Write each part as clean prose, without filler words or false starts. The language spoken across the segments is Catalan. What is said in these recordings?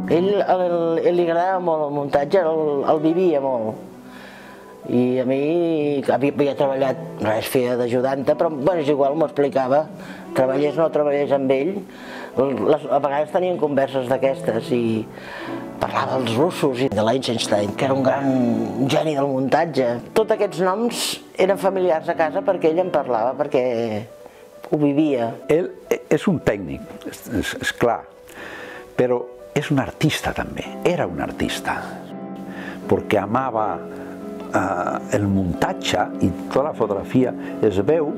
Ell li agradava molt el muntatge, el vivia molt. I a mi havia treballat, res, feia d'ajudanta, però bueno, és igual, m'ho explicava. Treballés o no treballés amb ell, a vegades tenien converses d'aquestes i parlava dels russos i de l'Eisenstein, que era un gran geni del muntatge. Tots aquests noms eren familiars a casa perquè ell en parlava, perquè ho vivia. Ell és un tècnic, és clar, però és un artista també, era un artista, perquè amava el muntatge i tota la fotografia. Es veu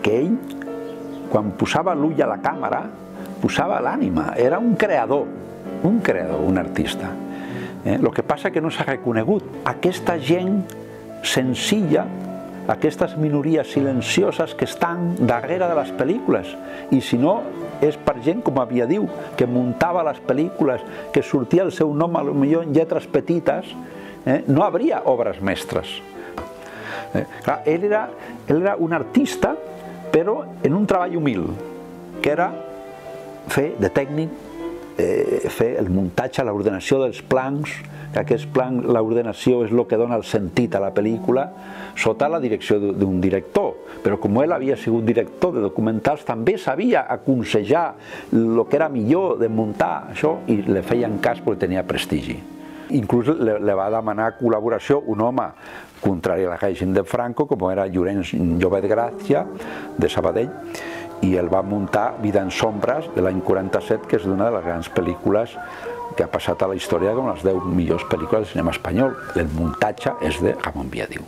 que ell, quan posava l'ull a la càmera, posava l'ànima, era un creador, un artista. El que passa que no s'ha reconegut. Aquesta gent senzilla, aquestes minories silencioses que estan darrere de les pel·lícules, i si no és per gent, com havia dit, que muntava les pel·lícules, que sortia el seu nom potser en lletres petites, no hi hauria obres mestres. Clar, ell era un artista, però en un treball humil, que era fer de tècnic, fer el muntatge, l'ordenació dels plans, que aquests plans, l'ordenació és el que dona el sentit a la pel·lícula, sota la direcció d'un director. Però com ell havia sigut director de documentals, també sabia aconsellar el que era millor de muntar això, i li feien cas perquè tenia prestigi. Inclús li va demanar col·laboració un home contrari al règim de Franco, com era Llorenç Llobet Gràcia, de Sabadell, i el va muntar Vida en sombres, de l'any 47, que és una de les grans pel·lícules que ha passat a la història com les 10 millors pel·lícules de cinema espanyol. El muntatge és de Ramon Biadiu.